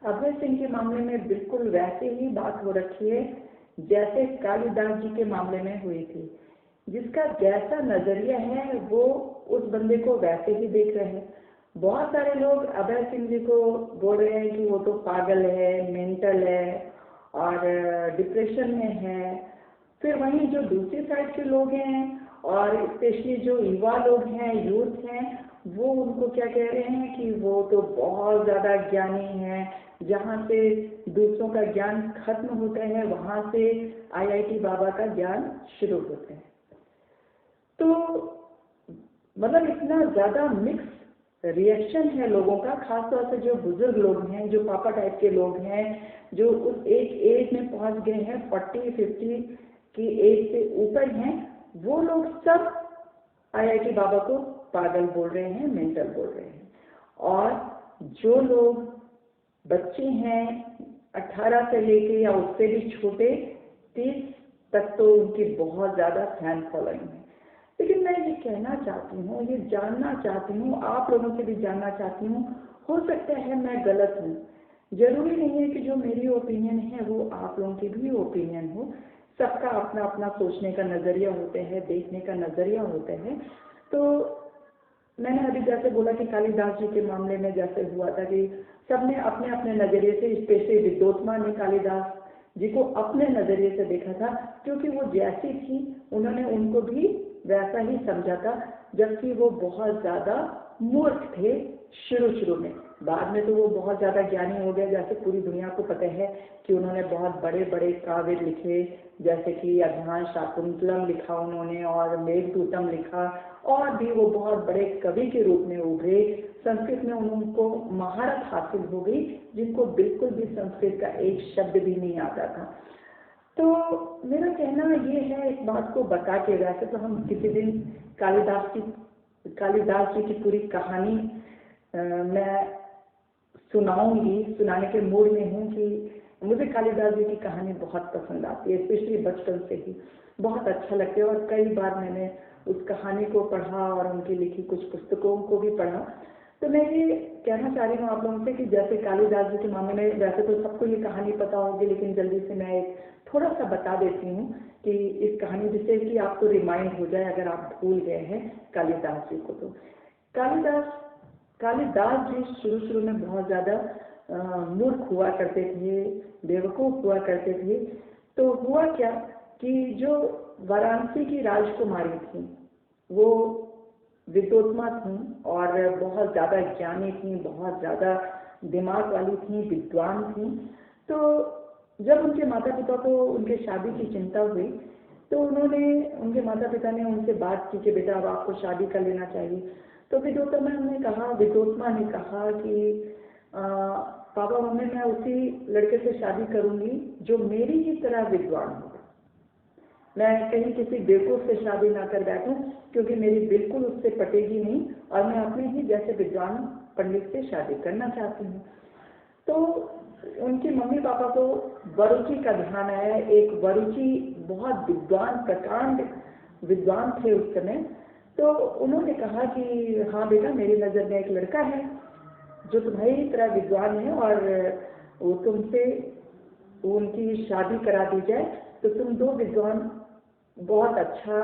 अभय सिंह के मामले में बिल्कुल वैसे ही बात हो रखी है जैसे कालिदास जी के मामले में हुई थी। जिसका जैसा नजरिया है वो उस बंदे को वैसे ही देख रहे हैं। बहुत सारे लोग अभय सिंह जी को बोल रहे हैं कि वो तो पागल है, मेंटल है और डिप्रेशन में है। फिर वहीं जो दूसरी साइड के लोग हैं और स्पेशली जो युवा लोग हैं, यूथ हैं, वो उनको क्या कह रहे हैं कि वो तो बहुत ज़्यादा ज्ञानी है। जहाँ से दूसरों का ज्ञान खत्म होता है वहाँ से आईआईटी बाबा का ज्ञान शुरू होता है। तो मतलब इतना ज़्यादा मिक्स रिएक्शन है लोगों का, खासतौर से जो बुजुर्ग लोग हैं, जो पापा टाइप के लोग हैं, जो उस एक एज में पहुंच गए हैं 40-50 की एज से ऊपर हैं, वो लोग सब आईआईटी बाबा को पागल बोल रहे हैं, मेंटल बोल रहे हैं। और जो लोग बच्चे हैं 18 से लेके या उससे भी छोटे 30 तक तो उनकी बहुत ज़्यादा फैन फॉलोइंग है। लेकिन मैं ये कहना चाहती हूँ, ये जानना चाहती हूँ, आप लोगों से भी जानना चाहती हूँ, हो सकता है मैं गलत हूँ। जरूरी नहीं है कि जो मेरी ओपिनियन है वो आप लोगों की भी ओपिनियन हो। सबका अपना अपना सोचने का नज़रिया होता है, देखने का नज़रिया होता है। तो मैंने अभी जैसे बोला कि कालिदास जी के मामले में जैसे हुआ था कि सबने अपने अपने नज़रिए से, स्पेशली विद्योत्मा ने कालिदास जी को अपने नज़रिए से देखा था, क्योंकि वो जैसी थी उन्होंने उनको भी वैसा ही समझा था, जबकि वो बहुत ज़्यादा मूर्ख थे शुरू में। बाद में तो वो बहुत ज़्यादा ज्ञानी हो गए। जैसे पूरी दुनिया को पता है कि उन्होंने बहुत बड़े बड़े काव्य लिखे, जैसे कि अभिज्ञान शाकुंतलम लिखा उन्होंने और मेघदूतम लिखा, और भी वो बहुत बड़े कवि के रूप में उभरे। संस्कृत में उनको महारत हासिल हो गई, जिनको बिल्कुल भी संस्कृत का एक शब्द भी नहीं आता था। तो मेरा कहना ये है, इस बात को बता के, वैसे तो हम किसी दिन कालिदास जी की पूरी कहानी मैं सुनाने के मूड में हूँ कि मुझे कालिदास जी की कहानी बहुत पसंद आती है, स्पेशली बचपन से ही बहुत अच्छा लगता है। और कई बार मैंने उस कहानी को पढ़ा और उनकी लिखी कुछ पुस्तकों को भी पढ़ा। तो मैं ये कहना चाह रही हूँ आप लोगों से कि जैसे कालिदास जी के मामले में, वैसे तो सबको ये कहानी पता होगी, लेकिन जल्दी से मैं एक थोड़ा सा बता देती हूँ कि इस कहानी, जिससे कि आपको रिमाइंड हो जाए अगर आप भूल गए हैं कालिदास जी को। तो कालिदास जी शुरू में बहुत ज़्यादा मूर्ख हुआ करते थे, बेवकूफ़ हुआ करते थे। तो हुआ क्या कि जो वाराणसी की राजकुमारी थी वो विद्योत्मा थी और बहुत ज़्यादा ज्ञानी थी, बहुत ज़्यादा दिमाग वाली थी, विद्वान थी। तो जब उनके माता पिता को उनके शादी की चिंता हुई तो उनके माता पिता ने उनसे बात की कि बेटा अब आपको शादी कर लेना चाहिए। तो विद्योत्मा ने कहा कि पापा मम्मी, मैं उसी लड़के से शादी करूंगी जो मेरी ही तरह विद्वान हो। मैं कहीं किसी बेवकूफ़ से शादी ना कर बैठूं, क्योंकि मेरी बिल्कुल उससे पटेगी नहीं और मैं अपने ही जैसे विद्वान पंडित से शादी करना चाहती हूँ। तो उनके मम्मी पापा को वरुचि का ध्यान आया। एक वरुचि बहुत विद्वान, प्रकांड विद्वान थे उस समय। तो उन्होंने कहा कि हाँ बेटा, मेरी नज़र में एक लड़का है जो तुम्हारी तरह विद्वान है और वो तुमसे उनकी शादी करा दी जाए तो तुम दो विद्वान बहुत अच्छा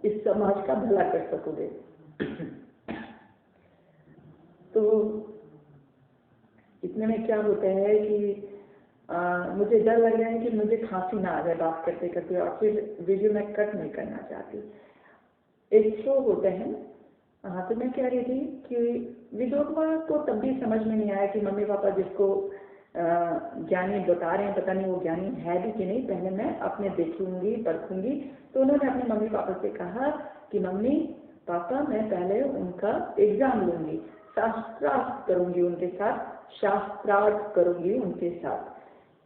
इस समाज का भला कर सकोगे। तो इतने में क्या होता है कि मुझे डर लग रहा है कि मुझे खांसी ना आ जाए बात करते करते, और फिर वीडियो में कट नहीं करना चाहती। एक शो होता है। हाँ, तो मैं कह रही थी कि विद्योत्मा को तब भी समझ में नहीं आया कि मम्मी पापा जिसको ज्ञानी बता रहे हैं, पता नहीं वो ज्ञानी है भी कि नहीं, पहले मैं अपने देखूंगी, परखूंगी। तो उन्होंने अपने मम्मी पापा से कहा कि मम्मी पापा, मैं पहले उनका एग्जाम लूंगी, शास्त्रार्थ करूंगी उनके साथ, शास्त्रार्थ करूंगी उनके साथ।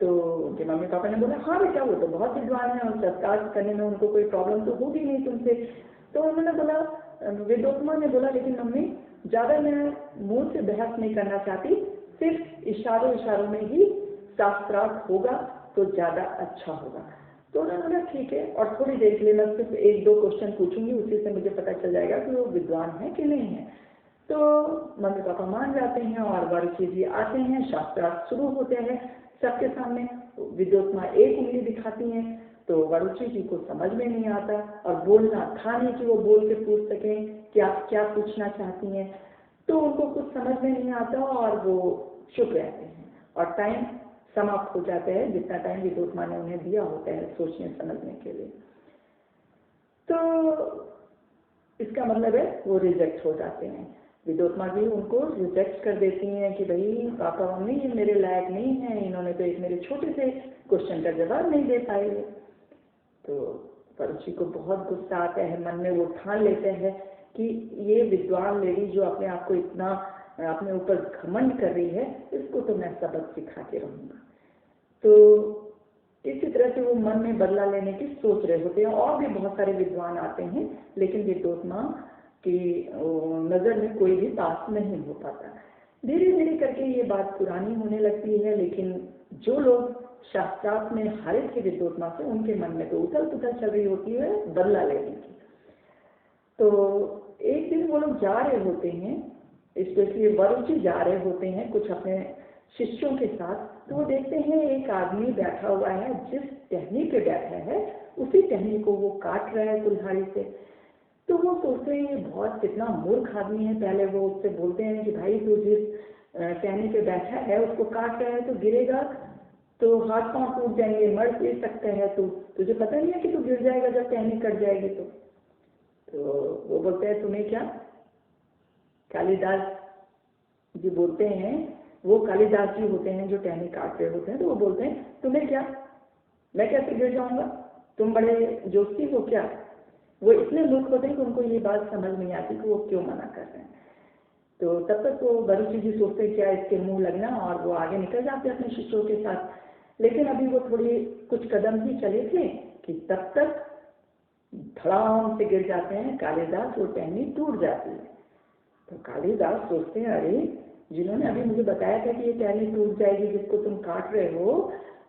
तो उनके मम्मी पापा ने बोला हाँ बेटा, वो तो बहुत विद्वान है और शास्त्रार्थ करने में उनको कोई प्रॉब्लम तो होगी नहीं तुमसे। तो उन्होंने बोला, विद्योत्मा ने बोला, लेकिन मम्मी ज़्यादा मैं मुंह से बहस नहीं करना चाहती, सिर्फ इशारों में ही शास्त्रार्थ होगा तो ज़्यादा अच्छा होगा। तो उन्होंने बोला ठीक है, और थोड़ी देर के लिए मैं सिर्फ 1-2 क्वेश्चन पूछूंगी, उसी से मुझे पता चल जाएगा कि वो विद्वान है कि नहीं है। तो मम्मी पापा मान जाते हैं और वरुचि जी आते हैं, शास्त्रार्थ शुरू होते हैं सबके सामने। विद्योत्मा एक उंगली दिखाती हैं तो वरुचि जी को समझ में नहीं आता और बोलना था नहीं कि वो बोल के पूछ सकें कि आप क्या पूछना चाहती हैं, तो उनको कुछ समझ में नहीं आता और वो चुप रहते हैं और टाइम समाप्त हो जाता है जितना टाइम विद्योत्मा ने उन्हें दिया होता है सोचने समझने के लिए। तो इसका मतलब है वो रिजेक्ट हो जाते हैं। विद्योत्मा भी उनको रिजेक्ट कर देती हैं कि भाई पापा मम्मी ये मेरे लायक नहीं है, इन्होंने तो एक मेरे छोटे से क्वेश्चन का जवाब नहीं दे पाए। तो वरुचि को बहुत गुस्सा आता है, मन में वो ठान लेते हैं कि ये विद्वान लेडी जो अपने आप को इतना अपने ऊपर घमंड कर रही है, इसको तो मैं सबक सिखा के रहूँगा। तो इसी तरह से वो मन में बदला लेने की सोच रहे होते हैं। और भी बहुत सारे विद्वान आते हैं लेकिन विद्योत्मा की नज़र में कोई भी पास नहीं हो पाता। धीरे धीरे करके ये बात पुरानी होने लगती है, लेकिन जो लोग शास्त्रार्थ में हारे थे विद्योत्मा से, उनके मन में तो उथल पुथल चल रही होती है बदला लेने की। तो एक दिन वो लोग जा रहे होते हैं, स्पेशली वरुचि जा रहे होते हैं कुछ अपने शिष्यों के साथ, तो वो देखते हैं एक आदमी बैठा हुआ है, जिस टहनी पे बैठा है उसी टहनी को वो काट रहा है कुल्हाड़ी से। तो वो सोचते हैं ये बहुत कितना मूर्ख आदमी है। पहले वो उससे बोलते हैं कि भाई तू जिस टहनी पे बैठा है उसको काट रहा है तो गिरेगा तो हाथ पांव टूट जाएंगे, मर पीट सकता है, तो तुझे पता नहीं है कि तू गिर जाएगा जब टहनी कट जाएगी। तो वो बोलते हैं तुम्हें क्या। कालिदास जी बोलते हैं, वो कालिदास जी होते हैं जो टहनी काट रहे होते हैं, तो वो बोलते हैं तुम्हें क्या, मैं कैसे गिर जाऊंगा, तुम बड़े जोशी हो क्या। वो इतने मूर्ख होते हैं कि उनको ये बात समझ नहीं आती कि वो क्यों मना कर रहे हैं। तो तब तक वो वरुचि जी सोचते हैं क्या इसके मुंह लगना, और वो आगे निकल जाते हैं अपने शिष्यों के साथ। लेकिन अभी वो थोड़ी कुछ कदम ही चले थे कि तब तक धड़ाम से गिर जाते हैं कालिदास, वो टहनी टूट जाती है। तो कालिदास सोचते हैं अरे जिन्होंने अभी मुझे बताया था कि ये टहनी टूट जाएगी जिसको तुम काट रहे हो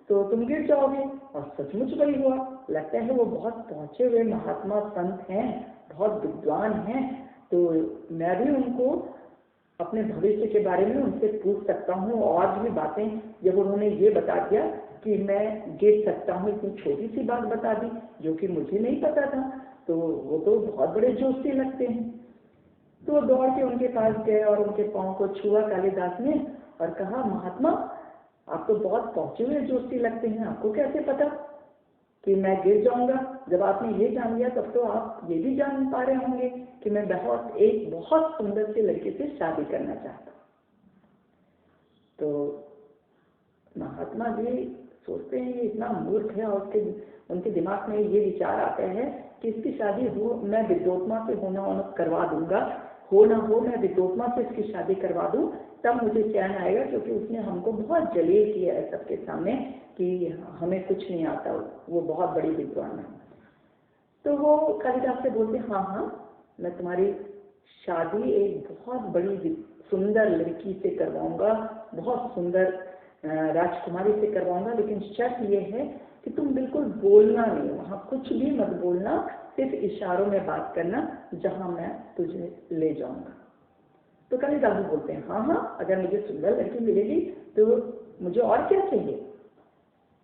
तो तुम गिर जाओगे, और सचमुच वही हुआ। लगता है वो बहुत पहुंचे हुए महात्मा संत हैं, बहुत विद्वान हैं, तो मैं भी उनको अपने भविष्य के बारे में उनसे पूछ सकता हूँ और भी बातें। जब उन्होंने ये बता दिया कि मैं गिर सकता हूँ, इतनी छोटी सी बात बता दी जो कि मुझे नहीं पता था, तो वो तो बहुत बड़े जोशी लगते हैं। तो वो दौड़ के उनके पास गए और उनके पाँव को छुआ कालिदास ने और कहा महात्मा आप तो बहुत पहुंचे हुए जोशी लगते हैं, आपको कैसे पता कि मैं गिर जाऊंगा। जब आपने ये जान लिया तब तो आप ये भी जान पा रहे होंगे कि मैं एक बहुत सुंदर सी लड़की से शादी करना चाहता हूँ। तो महात्मा जी सोचते हैं ये इतना मूर्ख है, और उनके दिमाग में ये विचार आता है कि इसकी शादी हो मैं विद्योत्मा से करवा दूंगा, हो ना हो मैं विद्योत्मा से इसकी शादी करवा दूं, तब मुझे चैन आएगा, क्योंकि उसने हमको बहुत जलील किया है सबके सामने कि हमें कुछ नहीं आता, वो बहुत बड़ी विद्वान है। तो वो कालिदास से बोलते हाँ हाँ मैं तुम्हारी शादी एक बहुत बड़ी सुंदर लड़की से करवाऊंगा, बहुत सुंदर राजकुमारी से करवाऊंगा, लेकिन शर्त ये है कि तुम बिल्कुल बोलना नहीं, वहाँ कुछ भी मत बोलना, सिर्फ इशारों में बात करना जहाँ मैं तुझे ले जाऊंगा। तो कालिदास बोलते हैं हाँ हाँ अगर मुझे सुंदर लड़की मिलेगी तो मुझे और क्या चाहिए।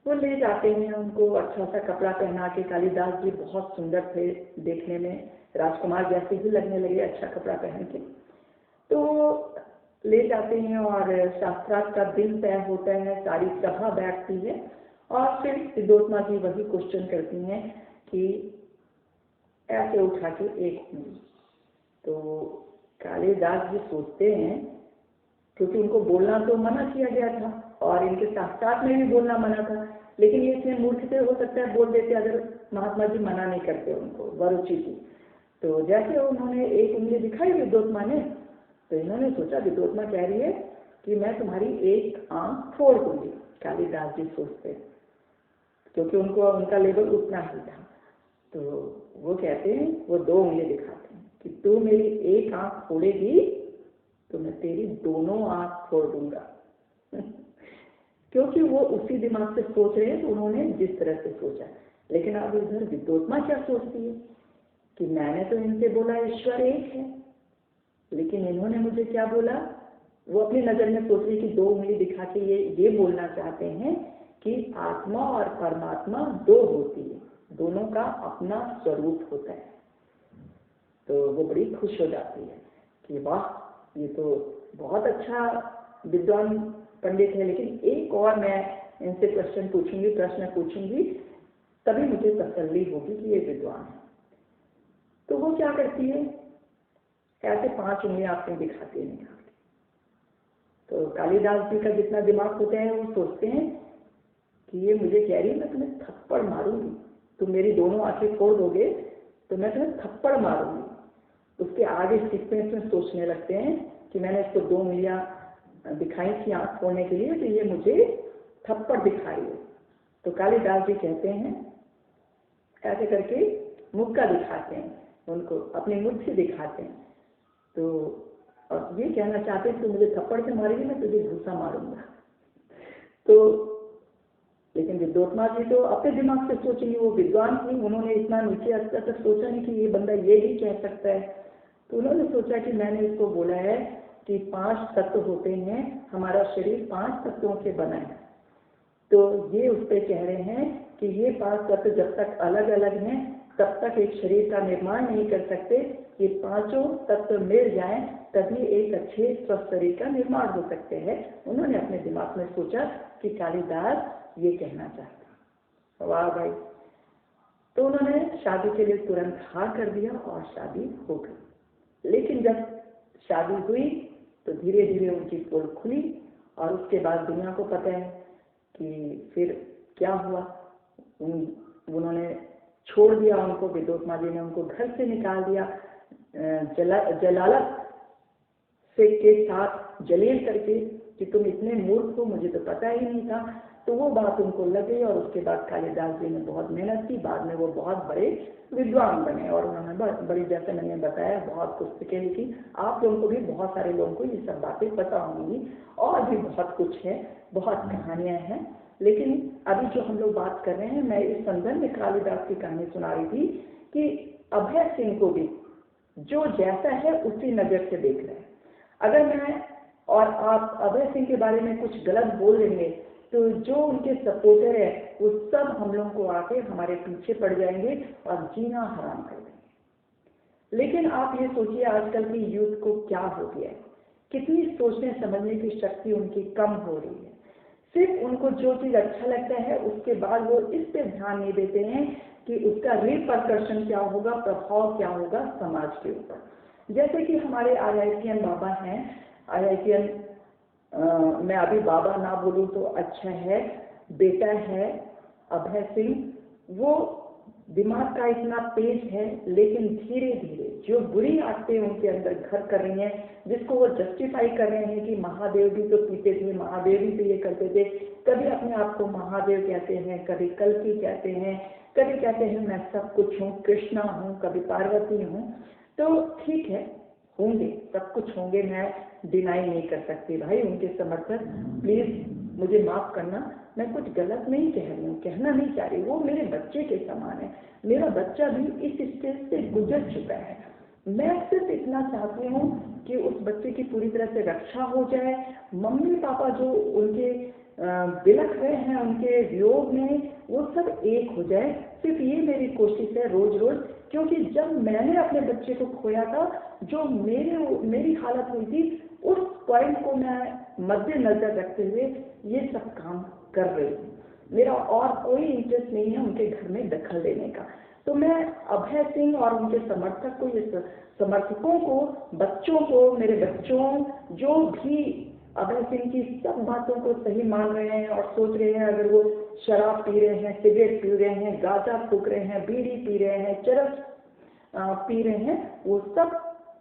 वो ले जाते हैं उनको, अच्छा सा कपड़ा पहना के। कालिदास जी बहुत सुंदर थे देखने में, राजकुमार जैसे ही लगने लगे अच्छा कपड़ा पहन के। तो ले जाते हैं और शास्त्रार्थ का दिन तय होता है, सारी सभा बैठती है और फिर विद्योत्मा जी वही क्वेश्चन करती हैं कि ऐसे उठा के एक उंगली। तो कालिदास जी सोचते हैं, क्योंकि उनको बोलना तो मना किया गया था और इनके शास्त्रार्थ में भी बोलना मना था, लेकिन ये इतने मूर्ख से हो सकता है बोल देते अगर महात्मा जी मना नहीं करते उनको, वरुचि जी। तो जैसे उन्होंने एक उंगली दिखाई विद्योत्मा ने, तो इन्होंने सोचा विद्योत्मा कह रही है कि मैं तुम्हारी एक आंख फोड़ दूंगी। कालिदास जी सोचते, क्योंकि उनको उनका लेवल उतना ही था, तो वो कहते हैं, वो दो उंगली दिखाते हैं कि तू मेरी एक आंख फोड़ेगी तो मैं तेरी दोनों आंख फोड़ दूंगा। क्योंकि वो उसी दिमाग से सोच रहे हैं, तो उन्होंने जिस तरह से सोचा। लेकिन अब इधर विद्योत्मा क्या सोचती है कि मैंने तो इनसे बोला ईश्वर एक है, लेकिन इन्होंने मुझे क्या बोला, वो अपनी नजर में सोच रही कि 2 उंगली दिखा के ये बोलना चाहते हैं कि आत्मा और परमात्मा 2 होती है, दोनों का अपना स्वरूप होता है। तो वो बड़ी खुश हो जाती है कि वाह, ये तो बहुत अच्छा विद्वान पंडित है, लेकिन एक और मैं इनसे प्रश्न पूछूंगी तभी मुझे तसल्ली होगी कि ये विद्वान है। तो वो क्या करती है, ऐसे 5 उंगलियां आपने दिखाती है निकाल के। तो कालिदास जी का जितना दिमाग होता है वो सोचते हैं कि ये मुझे कह रही है मैं तुम्हें थप्पड़ मारूंगी, तुम मेरी दोनों आंखें फोड़ दोगे तो मैं तुम्हें थप्पड़ मारूंगी। उसके आगे सीक्वेंस में सोचने लगते हैं कि मैंने इसको 2 उंगलियां दिखाई थी आंख फोड़ने के लिए, तो ये मुझे थप्पड़ दिखाई है। तो कालिदास जी कहते हैं, ऐसे करके मुक्का दिखाते हैं, उनको अपनी मुट्ठी दिखाते हैं। तो और ये कहना चाहते हैं कि मुझे थप्पड़ से मारेगी, मैं तुझे घूसा मारूंगा। तो लेकिन विद्योत्मा जी तो अपने दिमाग से सोचेंगे, वो विद्वान थी, उन्होंने इतना नीचे स्तर तक सोचा नहीं कि ये बंदा ये ही कह सकता है। तो उन्होंने सोचा कि मैंने इसको बोला है कि 5 तत्व होते हैं, हमारा शरीर 5 तत्वों से बना है। तो ये उस पर कह रहे हैं कि ये 5 तत्व जब तक अलग अलग हैं तब तक एक शरीर का निर्माण नहीं कर सकते। ये 5 तत्व मिल जाएं तभी एक अच्छे स्वस्थ शरीर का निर्माण हो सकते हैं। उन्होंने अपने दिमाग में सोचा कि कालिदास ये कहना चाहते। वाह भाई। तो उन्होंने शादी के लिए तुरंत हाँ कर दिया और शादी हो गई। लेकिन जब शादी हुई तो धीरे धीरे उनकी पोल खुली और उसके बाद दुनिया को पता है कि फिर क्या हुआ। उन्होंने छोड़ दिया उनको, विद्योत्मा जी ने उनको घर से निकाल दिया, जलालत से के साथ जलील करके कि तुम इतने मूर्ख हो, मुझे तो पता ही नहीं था। तो वो बात उनको लग गई और उसके बाद कालिदास जी ने बहुत मेहनत की, बाद में वो बहुत बड़े विद्वान बने और उन्होंने बड़ी, जैसे मैंने बताया, बहुत पुस्तकें लिखी। आप लोगों को भी, बहुत सारे लोगों को ये सब बातें पता होंगी और भी बहुत कुछ है, बहुत कहानियां हैं। लेकिन अभी जो हम लोग बात कर रहे हैं, मैं इस संदर्भ में कालिदास की कहानी सुना रही थी कि अभय सिंह को भी जो जैसा है उसी नजर से देख रहे हैं। अगर मैं और आप अभय सिंह के बारे में कुछ गलत बोल देंगे तो जो उनके सपोर्टर है वो सब हम लोगों को आके हमारे पीछे पड़ जाएंगे और जीना हराम कर देंगे। लेकिन आप ये सोचिए, आजकल की यूथ को क्या हो गया है, कितनी सोचने समझने की शक्ति उनकी कम हो रही है। सिर्फ उनको जो चीज अच्छा लगता है उसके बाद वो इस पे ध्यान नहीं देते हैं कि उसका रिपरकशन क्या होगा, प्रभाव क्या होगा समाज के ऊपर। जैसे कि हमारे IITian बाबा हैं, IITian मैं अभी बाबा ना बोलूं तो अच्छा है, बेटा है अभय सिंह। वो दिमाग का इतना तेज है, लेकिन धीरे धीरे जो बुरी आदतें उनके अंदर घर कर रही हैं, जिसको वो जस्टिफाई कर रहे हैं कि महादेव भी तो पीते थे, महादेव भी तो ये करते थे। कभी अपने आप को महादेव कहते हैं, कभी कल्कि कहते हैं, कभी कहते हैं मैं सब कुछ हूँ, कृष्णा हूँ, कभी पार्वती हूँ। तो ठीक है, होंगे, सब कुछ होंगे, मैं डिनाई नहीं कर सकती। भाई उनके समर्थक प्लीज मुझे माफ करना, मैं कुछ गलत नहीं कह रही हूँ, कहना नहीं चाह रही। वो मेरे बच्चे के समान है, मेरा बच्चा भी इस स्टेज से गुजर चुका है। मैं सिर्फ इतना चाहती हूँ कि उस बच्चे की पूरी तरह से रक्षा हो जाए। मम्मी पापा जो उनके बिलख रहे हैं उनके वियोग में, वो सब एक हो जाए। सिर्फ ये मेरी कोशिश है रोज रोज, क्योंकि जब मैंने अपने बच्चे को खोया था, जो मेरी हालत हुई थी, उस पॉइंट को मैं मद्देनजर रखते हुए ये सब काम कर रही हूँ। मेरा और कोई इंटरेस्ट नहीं है उनके घर में दखल देने का। तो मैं अभय सिंह और उनके समर्थक को, ये समर्थकों को, बच्चों को, मेरे बच्चों जो भी अभय सिंह की सब बातों को सही मान रहे हैं और सोच रहे हैं, अगर वो शराब पी रहे हैं, सिगरेट पी रहे हैं, गांजा फूक रहे हैं, बीड़ी पी रहे हैं, चरस पी रहे हैं, वो सब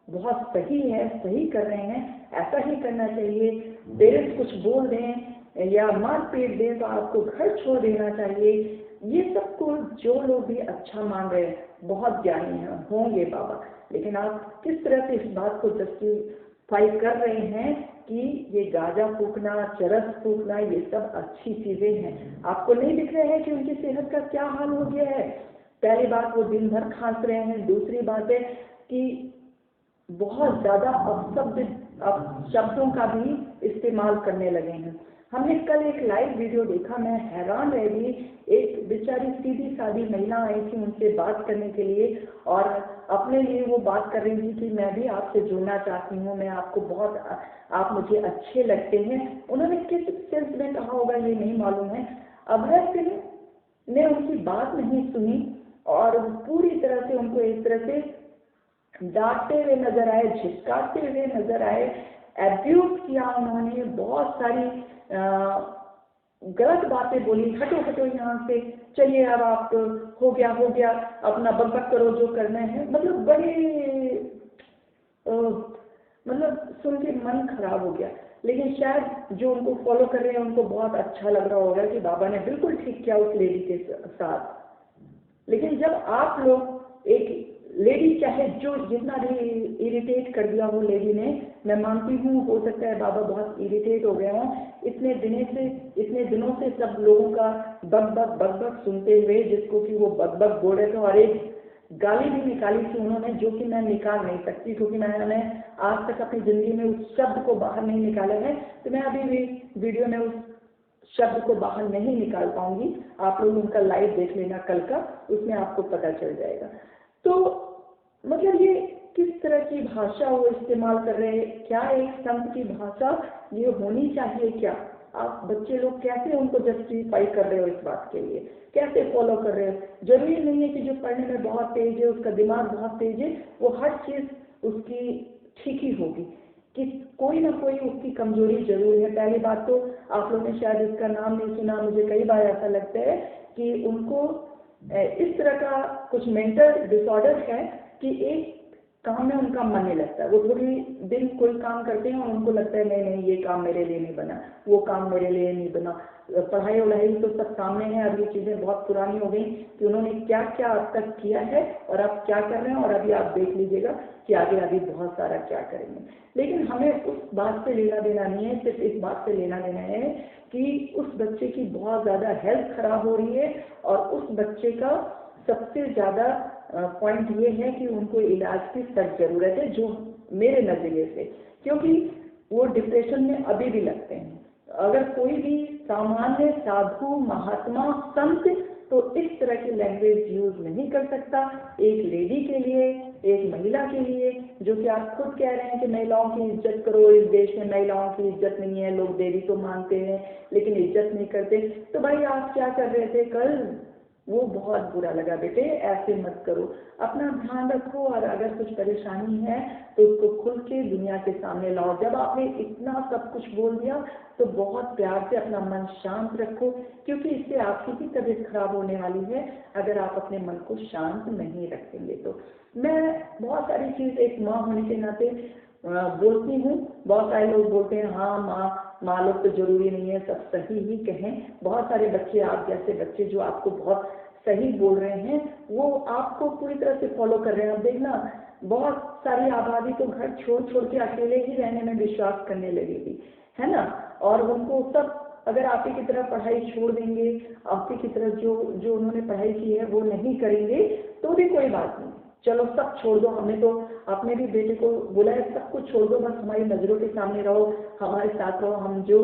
बहुत सही है, सही कर रहे हैं, ऐसा ही करना चाहिए। पेरेंट्स कुछ बोल दें या मार पीट दें तो आपको घर छोड़ देना चाहिए। ये सब को जो लोग भी अच्छा मान रहे हैं, बहुत ज्ञानी हैं, होंगे बाबा, लेकिन आप किस तरह से इस बात को जस्टिफाई कर रहे हैं कि ये गांजा फूकना, चरस फूकना, ये सब अच्छी चीजें हैं। आपको नहीं दिख रहे हैं कि उनकी सेहत का क्या हाल हो गया है? पहली बात, वो दिन भर खांस रहे हैं। दूसरी बात है कि बहुत ज़्यादा शब्दों का भी इस्तेमाल करने लगे हैं। हमने कल एक लाइव वीडियो देखा, मैं हैरान रह गई। एक बेचारी सीधी सादी महिला आई थी उनसे बात करने के लिए, और अपने लिए वो बात कर रही थी कि मैं भी आपसे जुड़ना चाहती हूँ, मैं आपको बहुत, आप मुझे अच्छे लगते हैं। उन्होंने किस सेंस में कहा होगा ये नहीं मालूम है। अभय सिंह ने उनकी बात नहीं सुनी और पूरी तरह से उनको इस तरह से डांटते हुए नजर आए, झिटकाते हुए नजर आए, एब्यूज किया उन्होंने, बहुत सारी गलत बातें बोली, हटो हटो यहाँ से, चलिए अब आप, हो गया अपना बकबक करो जो करना है। मतलब बड़े मतलब सुन के मन खराब हो गया। लेकिन शायद जो उनको फॉलो कर रहे हैं उनको बहुत अच्छा लग रहा होगा कि बाबा ने बिल्कुल ठीक किया उस लेडी के साथ। लेकिन जब आप लोग एक लेडी, चाहे जो जितना भी इरिटेट कर दिया वो लेडी ने, मैं मानती हूँ हो सकता है बाबा बहुत इरिटेट हो गए हों इतने दिनों से सब लोगों का बक सुनते हुए, जिसको कि वो बक बोल रहे थे, और एक गाली भी निकाली थी उन्होंने, जो कि मैं निकाल नहीं सकती क्योंकि मैंने आज तक अपनी जिंदगी में उस शब्द को बाहर नहीं निकाला है। तो मैं अभी भी वीडियो में उस शब्द को बाहर नहीं निकाल पाऊंगी। आप लोग उनका लाइव देख लेना कल का, उसमें आपको पता चल जाएगा। तो मतलब ये किस तरह की भाषा वो इस्तेमाल कर रहे हैं, क्या एक संत की भाषा ये होनी चाहिए क्या? आप बच्चे लोग कैसे उनको जस्टिफाई कर रहे हो इस बात के लिए, कैसे फॉलो कर रहे हो? जरूरी नहीं है कि जो पढ़ने में बहुत तेज है, उसका दिमाग बहुत तेज है, वो हर चीज उसकी ठीक ही होगी, कि कोई ना कोई उसकी कमजोरी जरूर है। पहली बात तो आप लोगों ने शायद इसका नाम नहीं सुना, मुझे कई बार ऐसा लगता है कि उनको इस तरह का कुछ मेंटल डिसऑर्डर है कि एक काम में उनका मन नहीं लगता। वो पूरी दिन कोई काम करते हैं और उनको लगता है नहीं ये काम मेरे लिए नहीं बना, वो काम मेरे लिए नहीं बना। पढ़ाई वढ़ाई तो सब सामने है, अब ये चीज़ें बहुत पुरानी हो गई कि उन्होंने क्या क्या अब तक किया है और अब क्या कर रहे हैं, और अभी आप देख लीजिएगा कि आगे अभी बहुत सारा क्या करेंगे। लेकिन हमें उस बात से लेना देना नहीं है, सिर्फ इस बात से लेना देना है कि उस बच्चे की बहुत ज़्यादा हेल्थ खराब हो रही है, और उस बच्चे का सबसे ज़्यादा पॉइंट ये है कि उनको इलाज की सख्त ज़रूरत है, जो मेरे नज़रिए से, क्योंकि वो डिप्रेशन में अभी भी लगते हैं। अगर कोई भी सामान्य साधु महात्मा संत तो इस तरह की लैंग्वेज यूज नहीं कर सकता एक लेडी के लिए, एक महिला के लिए, जो कि आप खुद कह रहे हैं कि महिलाओं की इज्जत करो, इस देश में महिलाओं की इज्जत नहीं है, लोग देवी तो मानते हैं लेकिन इज्जत नहीं करते। तो भाई आप क्या कर रहे थे कल? वो बहुत बुरा लगा। बेटे ऐसे मत करो, अपना ध्यान रखो, और अगर कुछ परेशानी है तो उसको खुल के दुनिया के सामने लाओ। जब आपने इतना सब कुछ बोल दिया तो बहुत प्यार से अपना मन शांत रखो, क्योंकि इससे आपकी भी तबीयत खराब होने वाली है अगर आप अपने मन को शांत नहीं रखेंगे। तो मैं बहुत सारी चीज़ एक माँ होने के नाते बोलती हूँ। बहुत सारे लोग बोलते हैं हाँ माँ लोग तो जरूरी नहीं है सब सही ही कहें। बहुत सारे बच्चे, आप जैसे बच्चे जो आपको बहुत सही बोल रहे हैं, वो आपको पूरी तरह से फॉलो कर रहे हैं। अब देखना बहुत सारी आबादी तो घर छोड़ छोड़ के अकेले ही रहने में विश्वास करने लगेगी, है ना। और उनको सब अगर आप ही की तरह पढ़ाई छोड़ देंगे, आप ही की तरह जो उन्होंने पढ़ाई की है वो नहीं करेंगे तो भी कोई बात नहीं, चलो सब छोड़ दो। हमने तो अपने भी बेटे को बोला है सब कुछ छोड़ दो, बस हमारी नज़रों के सामने रहो, हमारे साथ रहो, हम जो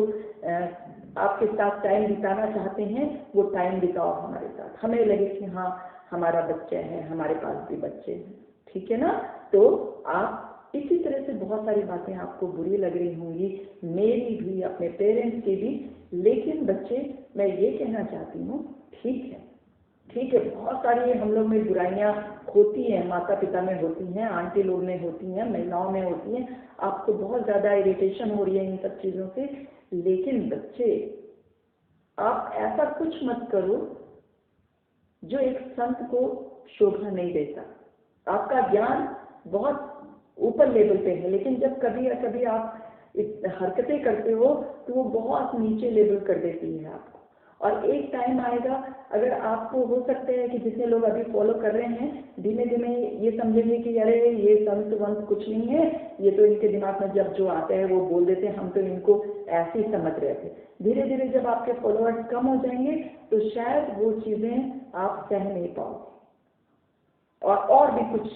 आपके साथ टाइम बिताना चाहते हैं वो टाइम बिताओ हमारे साथ, हमें लगे कि हाँ हमारा बच्चा है, हमारे पास भी बच्चे हैं, ठीक है ना। तो आप इसी तरह से बहुत सारी बातें आपको बुरी लग रही होंगी, मेरी भी, अपने पेरेंट्स की भी, लेकिन बच्चे मैं ये कहना चाहती हूँ ठीक है, बहुत सारी हम लोग में बुराइयां होती हैं, माता पिता में होती हैं, आंटी लोग में होती हैं, महिलाओं में होती हैं, आपको बहुत ज़्यादा इरिटेशन हो रही है इन सब चीज़ों से। लेकिन बच्चे आप ऐसा कुछ मत करो जो एक संत को शोभा नहीं देता। आपका ज्ञान बहुत ऊपर लेवल पे है, लेकिन जब कभी या कभी आप हरकतें करते हो तो वो बहुत नीचे लेवल कर देती है आपको। और एक टाइम आएगा, अगर आपको हो सकता है कि जितने लोग अभी फॉलो कर रहे हैं धीमे धीमे ये समझेंगे कि अरे ये संत वंत कुछ नहीं है, ये तो इनके दिमाग में जब जो आता है वो बोल देते हैं, हम तो इनको ऐसे ही समझ रहे थे। धीरे धीरे जब आपके फॉलोअर्स कम हो जाएंगे तो शायद वो चीज़ें आप सह नहीं पाओगे और भी कुछ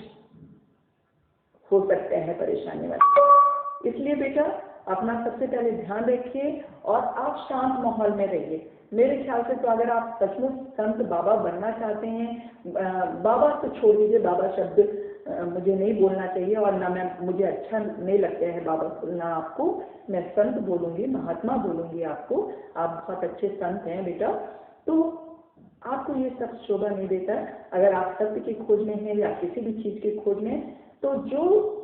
हो सकता है परेशानी वाला। इसलिए बेटा अपना सबसे पहले ध्यान रखिए और आप शांत माहौल में रहिए। मेरे ख्याल से तो अगर आप सचमुच संत बाबा बनना चाहते हैं, बाबा तो छोड़ दीजिए, बाबा शब्द मुझे नहीं बोलना चाहिए और ना मुझे अच्छा नहीं लगता है बाबा बोलना आपको। मैं संत बोलूंगी, महात्मा बोलूंगी आपको। आप बहुत अच्छे संत हैं बेटा। तो आपको ये सब शोभा नहीं देता। अगर आप सत्य की खोज में हैं या किसी भी चीज की खोज में, तो जो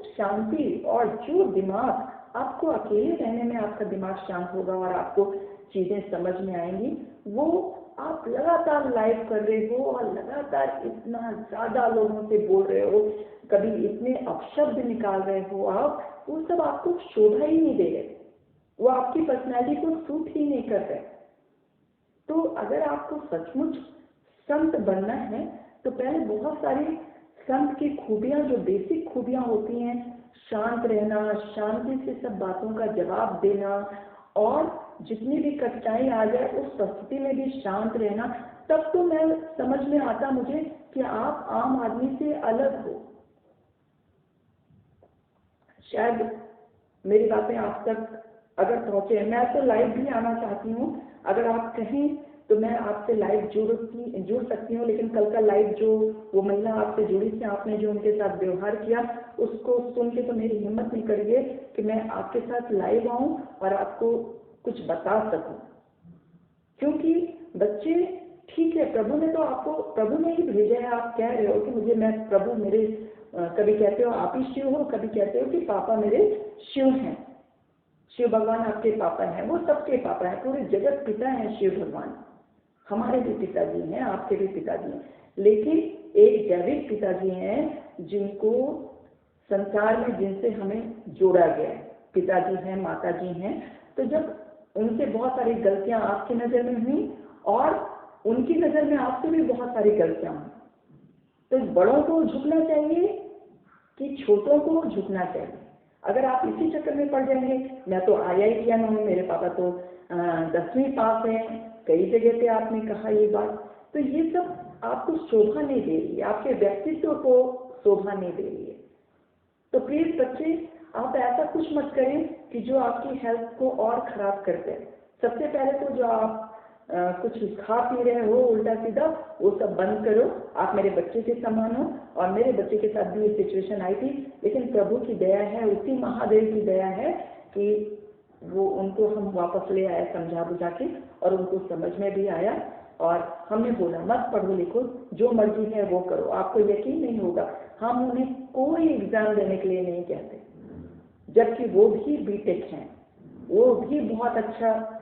शांति और जो दिमाग आपको अकेले रहने में आपका दिमाग शांत होगा और आपको चीजें समझ में आएंगी, वो आप लगातार लाइव कर रहे हो और लगातार इतना ज्यादा लोगों से बोल रहे हो, कभी इतने अपशब्द निकाल रहे हो आप, वो सब आपको शोभा ही नहीं दे रहे, वो आपकी पर्सनैलिटी को सूट ही नहीं कर रहे। तो अगर आपको सचमुच संत बनना है तो पहले बहुत सारी संत की खूबियां, जो बेसिक खूबियां होती हैं, शांत रहना, शांति से सब बातों का जवाब देना और जितनी भी कठिनाई आ जाए उस परिस्थिति में भी शांत रहना, तब तो मैं समझ में आता मुझे कि आप आम आदमी से अलग हो। शायद मेरी बातें आप तक अगर पहुंचे, मैं तो लाइव भी आना चाहती हूँ, अगर आप कहें तो मैं आपसे लाइव जुड़ सकती हूँ। लेकिन कल का लाइव जो वो महिला आपसे जुड़ी थी, आपने जो उनके साथ व्यवहार किया, उसको सुन के तो मेरी हिम्मत नहीं करी है कि मैं आपके साथ लाइव आऊँ और आपको कुछ बता सकूं। क्योंकि बच्चे, ठीक है, प्रभु ने तो आपको, प्रभु ने ही भेजा है। आप कह रहे हो कि मुझे, मैं प्रभु मेरे, कभी कहते हो आप ही शिव हो, कभी कहते हो कि पापा मेरे शिव हैं, शिव भगवान आपके पापा हैं। वो सबके पापा हैं, पूरे जगत पिता हैं शिव भगवान। हमारे भी पिताजी हैं, आपके भी पिताजी हैं, लेकिन एक जैविक पिताजी हैं जिनको संसार में, जिनसे हमें जोड़ा गया है। पिताजी हैं, माताजी हैं। तो जब उनसे बहुत सारी गलतियां आपकी नजर में हुई और उनकी नजर में आपसे भी बहुत सारी गलतियां हुई, तो बड़ों को झुकना चाहिए कि छोटों को झुकना चाहिए? अगर आप इसी चक्कर में पड़ जाएंगे, मैं तो IITian हूँ, मेरे पापा तो 10वीं पास है, कई जगह पे आपने कहा ये बात, तो ये सब आपको शोभा नहीं दे रही है, आपके व्यक्तित्व को शोभा नहीं दे रही है। तो प्लीज बच्चे, आप ऐसा कुछ मत करें कि जो आपकी हेल्थ को और खराब कर दे। सबसे पहले तो जो आप कुछ खा पी रहे हो उल्टा सीधा, वो सब बंद करो। आप मेरे बच्चे के समान हो और मेरे बच्चे के साथ भी ये सिचुएशन आई थी, लेकिन प्रभु की दया है, उसी महादेव की दया है कि वो उनको हम वापस ले आए समझा बुझा के, और उनको समझ में भी आया। और हमने बोला मत पढ़ो लिखो, जो मर्जी है वो करो। आपको यकीन नहीं होगा, हम उन्हें कोई एग्जाम देने के लिए नहीं कहते, जबकि वो भी बीटेक हैं, वो भी बहुत अच्छा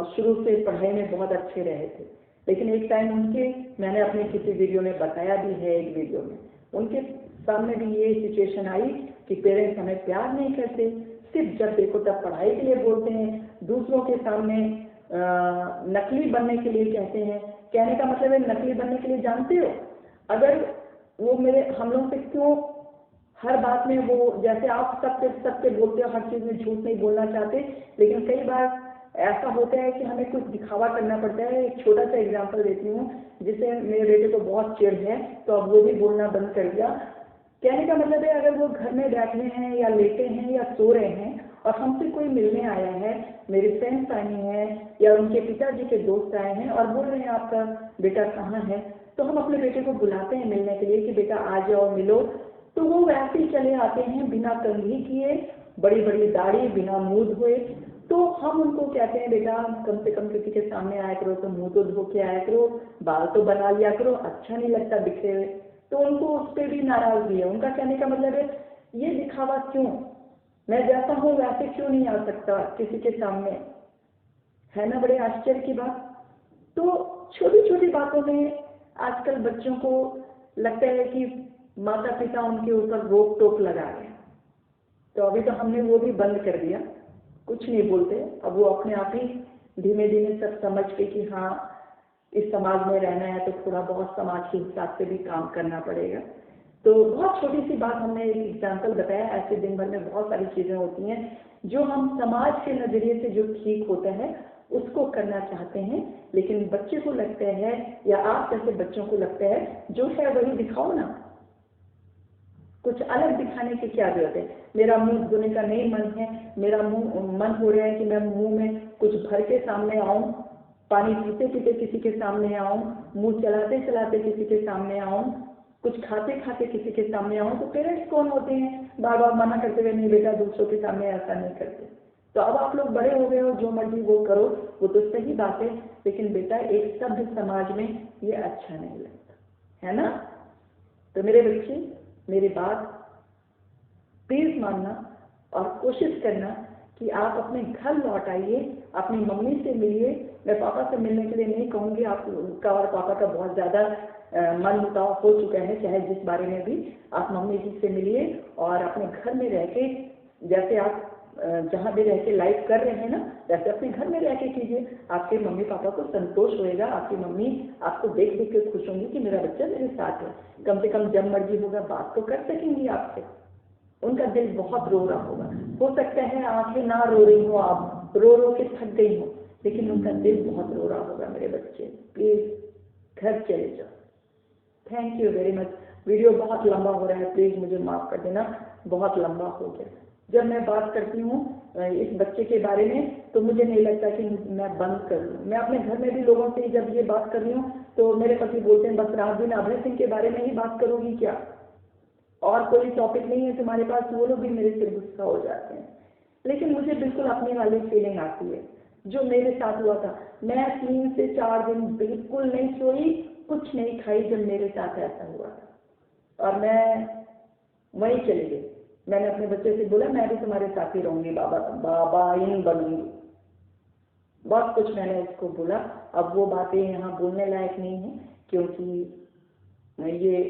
शुरू से पढ़ाई में बहुत अच्छे रहे थे। लेकिन एक टाइम उनके, मैंने अपने किसी वीडियो में बताया भी है, एक वीडियो में उनके सामने भी ये सिचुएशन आई कि पेरेंट्स हमें प्यार नहीं करते, सिर्फ जब देखो तब पढ़ाई के लिए बोलते हैं, दूसरों के सामने नकली बनने के लिए कहते हैं। कहने का मतलब है नकली बनने के लिए, जानते हो अगर वो हम लोग से क्यों हर बात में, वो जैसे आप सबसे बोलते हो, हर चीज में झूठ नहीं बोलना चाहते, लेकिन कई बार ऐसा होता है कि हमें कुछ दिखावा करना पड़ता है। एक छोटा सा एग्जांपल देती हूँ, जिससे मेरे बेटे को बहुत चिढ़ है, तो अब वो भी बोलना बंद कर दिया। कहने का मतलब है, अगर वो घर में बैठे हैं या लेटे हैं या सो रहे हैं और हमसे कोई मिलने आया है, मेरे फ्रेंड्स आए हैं या उनके पिताजी के दोस्त आए हैं और बोल रहे हैं आपका बेटा कहाँ है, तो हम अपने बेटे को बुलाते हैं मिलने के लिए कि बेटा आ जाओ मिलो, तो वो वैसे ही चले आते हैं बिना कंघी किए, बड़ी बड़ी दाढ़ी, बिना मुंह धोए। तो हम उनको कहते हैं बेटा कम से कम किसी के सामने आया करो, तो मुंह तो धो के आया करो, बाल तो बना लिया करो, अच्छा नहीं लगता बिखरे हुए। तो उनको उस पर भी नाराजगी है। उनका कहने का मतलब है ये दिखावा क्यों, मैं जैसा हूँ वैसे क्यों नहीं आ सकता किसी के सामने, है ना? बड़े आश्चर्य की बात। तो छोटी छोटी बातों में आजकल बच्चों को लगता है कि माता पिता उनके ऊपर रोक टोक लगा रहे हैं। तो अभी तो हमने वो भी बंद कर दिया, कुछ नहीं बोलते। अब वो अपने आप ही धीमे धीमे सब समझ के कि हाँ इस समाज में रहना है तो थोड़ा बहुत समाज के हिसाब से भी काम करना पड़ेगा। तो बहुत छोटी सी बात हमने एक एग्जाम्पल बताया। ऐसे दिन भर में बहुत सारी चीजें होती हैं जो हम समाज के नजरिए से जो ठीक होता है उसको करना चाहते हैं, लेकिन बच्चे को लगता है या आप जैसे बच्चों को लगता है जो है वही दिखाओ ना। कुछ अलग दिखाने की क्या जरूरत है। मेरा मुंह धोने का नहीं मन है, मेरा मन हो रहा है कि मैं मुंह में कुछ भर के सामने आऊं, पानी पीते पीते किसी के सामने आऊं, मुंह चलाते चलाते किसी के सामने आऊं, कुछ खाते खाते किसी के सामने आऊं। तो पेरेंट्स कौन होते हैं बार बार मना करते हुए, नहीं बेटा दूसरों के सामने ऐसा नहीं करते। तो अब आप लोग बड़े हो गए हो, जो मर्जी वो करो, वो तो सही बात है, लेकिन बेटा एक सभ्य समाज में ये अच्छा नहीं लगता है ना। तो मेरे बच्चे, मेरी बात प्लीज मानना और कोशिश करना कि आप अपने घर लौट आइए, अपनी मम्मी से मिलिए। मैं पापा से मिलने के लिए नहीं कहूँगी, आपका और पापा का बहुत ज़्यादा मन मुटाव हो चुका है, चाहे जिस बारे में भी। आप मम्मी जी से मिलिए और अपने घर में रह के, जैसे आप जहाँ भी रह के लाइफ कर रहे हैं ना, वैसे अपने घर में रह के कीजिए। आपके मम्मी पापा को संतोष होएगा, आपकी मम्मी आपको देख देख के खुश होंगी कि मेरा बच्चा मेरे साथ है। कम से कम जब मर्जी होगा बात तो कर सकेंगी आपसे। उनका दिल बहुत रो रहा होगा, हो सकता है आंखें ना रो रही हो, आप रो रो के थक गई हो, लेकिन उनका दिल बहुत रो रहा होगा। मेरे बच्चे प्लीज घर चले जाओ। Thank you very much. Video बहुत लंबा हो रहा है, प्लीज मुझे माफ कर देना, बहुत लंबा हो गया। जब मैं बात करती हूँ इस बच्चे के बारे में तो मुझे नहीं लगता कि मैं बंद कर लूँ। मैं अपने घर में भी लोगों से जब ये बात कर रही हूँ तो मेरे पति बोलते हैं बस रात दिन अभय सिंह के बारे में ही बात करोगी क्या, और कोई टॉपिक नहीं है तुम्हारे पास। वो लोग भी मेरे से गुस्सा हो जाते हैं, लेकिन मुझे बिल्कुल अपनी वाली फीलिंग आती है जो मेरे साथ हुआ था। मैं 3 से 4 दिन बिल्कुल नहीं सोई, कुछ नहीं खाई जब मेरे साथ ऐसा हुआ था, और मैं वहीं चली गई। मैंने अपने बच्चे से बोला मैं भी तुम्हारे साथ ही रहूंगी, बाबा इन बनूंगी, बहुत कुछ मैंने उसको बोला। अब वो बातें यहाँ बोलने लायक नहीं है, क्योंकि ये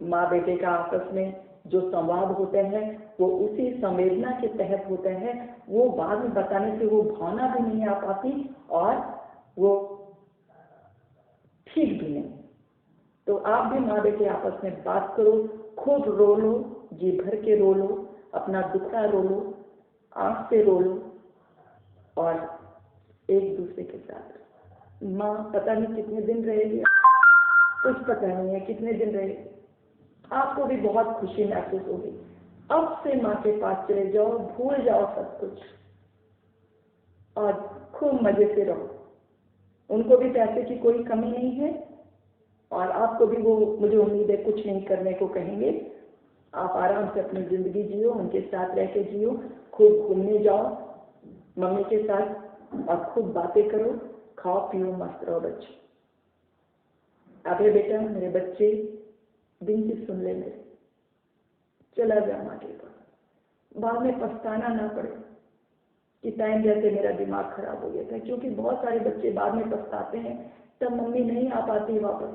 माँ बेटे का आपस में जो संवाद होता है वो उसी संवेदना के तहत होता है। वो बाद में बताने से वो भावना भी नहीं आ पाती और वो ठीक भी नहीं। तो आप भी माँ बेटे आपस में बात करो, खूब रो लो, जी भर के रो लो, अपना दुखड़ा रो लो, आंख से रो लो, और एक दूसरे के साथ। माँ पता नहीं कितने दिन रहेगी, कुछ पता नहीं है कितने दिन रहेगी, आपको भी बहुत खुशी महसूस होगी। अब से माँ के पास चले जाओ, भूल जाओ सब कुछ और खूब मजे से रहो। उनको भी पैसे की कोई कमी नहीं है और आपको भी वो, मुझे उम्मीद है, कुछ नहीं करने को कहेंगे। आप आराम से अपनी जिंदगी जियो, उनके साथ रह के जियो, खूब घूमने जाओ मम्मी के साथ और खूब बातें करो, खाओ पियो, मस्त रहो बच्चे। अबे बेटा मेरे बच्चे दिन से सुन ले मेरे, चला जा माँ के पास, बाद में पछताना ना पड़े कि टाइम जैसे मेरा दिमाग खराब हो गया था। क्योंकि बहुत सारे बच्चे बाद में पछताते हैं, तब मम्मी नहीं आ पाती वापस।